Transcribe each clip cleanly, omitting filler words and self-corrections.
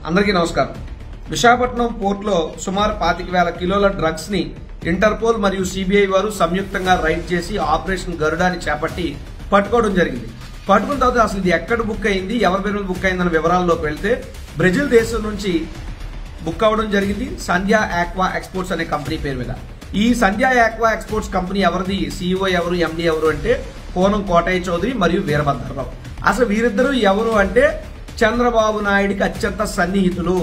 అందరికీ నమస్కారం. విశాఖపట్నం పోర్టులో సుమారు 25,000 కిలోల డ్రగ్స్ ని ఇంటర్పోల్ మరియు సిబిఐ వారు సంయుక్తంగా రైడ్ చేసి ఆపరేషన్ గరుడాని చేపట్టి పట్టుకోవడం జరిగింది. పట్టుకున్న తర్వాత అసలు ఇది ఎక్కడ బుక్ అయింది, ఎవరి పేరు బుక్ అయిందన్న వివరాల్లోకి వెళ్తే బ్రెజిల్ దేశం నుంచి బుక్ అవ్వడం జరిగింది. సంధ్యా ఆక్వా ఎక్స్పోర్ట్స్ అనే కంపెనీ పేరు మీద. ఈ సంధ్యా ఆక్వా ఎక్స్పోర్ట్స్ కంపెనీ ఎవరిది, సిఇఓ ఎవరు, ఎండి ఎవరు అంటే కోనం కోటయ్య చౌదరి మరియు వీరభద్రరావు. అసలు వీరిద్దరూ ఎవరు అంటే చంద్రబాబు నాయుడికి అత్యంత సన్నిహితులు.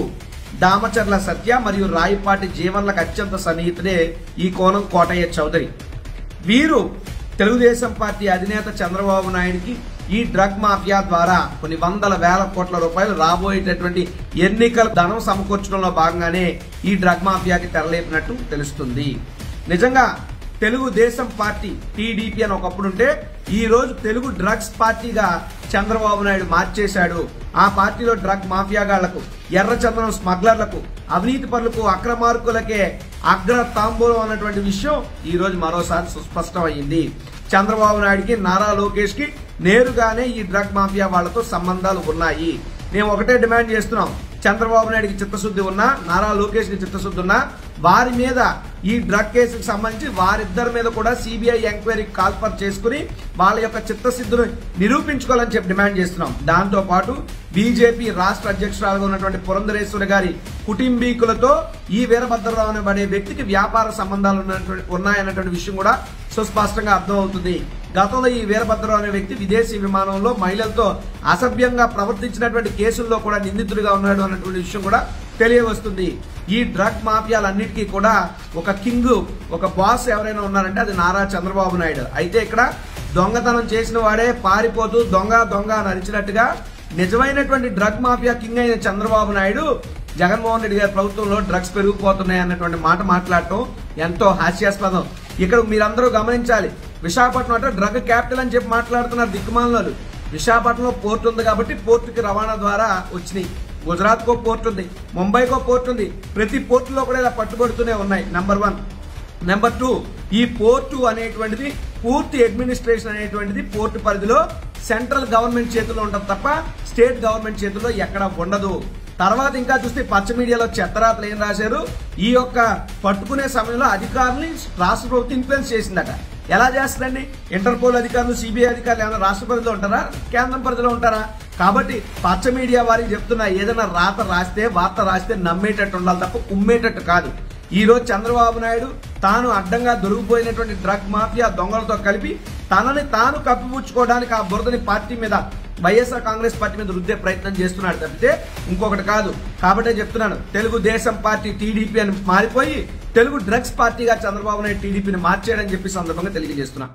దామచర్ల సత్య మరియు రాయపాటి జీవన్లకు అత్యంత సన్నిహితుడే ఈ కోనం కోటయ్య చౌదరి. వీరు తెలుగుదేశం పార్టీ అధినేత చంద్రబాబు నాయుడికి ఈ డ్రగ్ మాఫియా ద్వారా కొన్ని వందల వేల కోట్ల రూపాయలు రాబోయేటటువంటి ఎన్నికల ధనం సమకూర్చడంలో భాగంగానే ఈ డ్రగ్ మాఫియాకి తెరలేపినట్టు తెలుస్తుంది. నిజంగా తెలుగుదేశం పార్టీ టీడీపీ అని ఒకప్పుడు ఉంటే ఈ రోజు తెలుగు డ్రగ్స్ పార్టీగా చంద్రబాబు నాయుడు మార్చేశాడు. ఆ పార్టీలో డ్రగ్ మాఫియాగాళ్లకు, ఎర్రచందనం స్మగ్లర్లకు, అవినీతి పరులకు, అక్రమార్కులకే అగ్ర తాంబూలం అన్నటువంటి విషయం ఈ రోజు మరోసారి సుస్పష్టమైంది. చంద్రబాబు నాయుడికి, నారా లోకేష్ కి నేరుగానే ఈ డ్రగ్ మాఫియా వాళ్లతో సంబంధాలు ఉన్నాయి. మేము ఒకటే డిమాండ్ చేస్తున్నాం, చంద్రబాబు నాయుడికి చిత్తశుద్ధి ఉన్నా, నారా లోకేష్ కి చిత్తశుద్ధి ఉన్నా వారి మీద ఈ డ్రగ్ కేసుకు సంబంధించి వారిద్దరి మీద కూడా సిబిఐ ఎంక్వైరీకి కాల్ఫర్ చేసుకుని వాళ్ళ యొక్క చిత్తశుద్ధిని నిరూపించుకోవాలని చెప్పి డిమాండ్ చేస్తున్నాం. దాంతో పాటు బీజేపీ రాష్ట్ర అధ్యక్షురాలుగా ఉన్నటువంటి పురంధరేశ్వరి గారి కుటుంబీకులతో ఈ వీరభద్రరావు అనే వ్యక్తికి వ్యాపార సంబంధాలు ఉన్నాయన్నటువంటి విషయం కూడా సుస్పష్టంగా అర్థమవుతుంది. గతంలో ఈ వీరభద్రరావు అనే వ్యక్తి విదేశీ విమానంలో మహిళలతో అసభ్యంగా ప్రవర్తించినటువంటి కేసుల్లో కూడా నిందితుడిగా ఉన్నాడు అన్నటువంటి విషయం కూడా తెలియవస్తుంది. ఈ డ్రగ్ మాఫియాలన్నిటికీ కూడా ఒక కింగ్, ఒక బాస్ ఎవరైనా ఉన్నారంటే అది నారా చంద్రబాబు నాయుడు. అయితే ఇక్కడ దొంగతనం చేసిన వాడే పారిపోతూ దొంగ దొంగ అని అరిచినట్టుగా నిజమైనటువంటి డ్రగ్ మాఫియా కింగ్ అయిన చంద్రబాబు నాయుడు జగన్మోహన్ రెడ్డి గారి ప్రభుత్వంలో డ్రగ్స్ పెరిగిపోతున్నాయి అన్నటువంటి మాట మాట్లాడటం ఎంతో హాస్యాస్పదం. ఇక్కడ మీరందరూ గమనించాలి, విశాఖపట్నం అంటే డ్రగ్ క్యాపిటల్ అని చెప్పి మాట్లాడుతున్నారు దిక్కుమాలలో. విశాఖపట్నంలో పోర్టు ఉంది కాబట్టి పోర్టుకి రవాణా ద్వారా వచ్చినాయి. గుజరాత్ కో పోర్టు ఉంది, ముంబైకో పోర్టు ఉంది. ప్రతి పోర్టులో కూడా ఇలా పట్టుబడుతూనే ఉన్నాయి. నెంబర్ 1. నెంబర్ 2, ఈ పోర్టు అనేటువంటిది పూర్తి అడ్మినిస్ట్రేషన్ అనేటువంటిది పోర్టు పరిధిలో సెంట్రల్ గవర్నమెంట్ చేతుల్లో ఉంటుంది తప్ప స్టేట్ గవర్నమెంట్ చేతుల్లో ఎక్కడ ఉండదు. తర్వాత ఇంకా చూస్తే పచ్చ మీడియాలో చెత్తరాతలు ఏం రాశారు, ఈ యొక్క పట్టుకునే సమయంలో అధికారులని రాష్ట్ర ప్రభుత్వం ఇన్ఫ్లుయెన్స్ చేసిందట. ఎలా చేస్తుందండి? ఇంటర్పోల్ అధికారులు, సిబిఐ అధికారులు ఏమైనా రాష్ట్ర పరిధిలో ఉంటారా, కేంద్రం పరిధిలో ఉంటారా? కాబట్టి పచ్చ మీడియా వారికి చెప్తున్నా, ఏదైనా వార్త రాస్తే నమ్మేటట్టు ఉండాలి తప్ప ఉమ్మేటట్టు కాదు. ఈ రోజు చంద్రబాబు నాయుడు తాను అడ్డంగా దొరికిపోయినటువంటి డ్రగ్ మాఫియా దొంగలతో కలిపి తనని తాను కప్పిపుచ్చుకోవడానికి ఆ బురదని పార్టీ మీద, వైఎస్ఆర్ కాంగ్రెస్ పార్టీ మీద రుద్దే ప్రయత్నం చేస్తున్నాడు తప్పితే ఇంకొకటి కాదు. కాబట్టే చెప్తున్నాను, తెలుగుదేశం పార్టీ టీడీపీ అని మారిపోయి తెలుగు డ్రగ్స్ పార్టీగా చంద్రబాబు నాయుడు టీడీపీని మార్చేయడని చెప్పి సందర్భంగా తెలియజేస్తున్నా.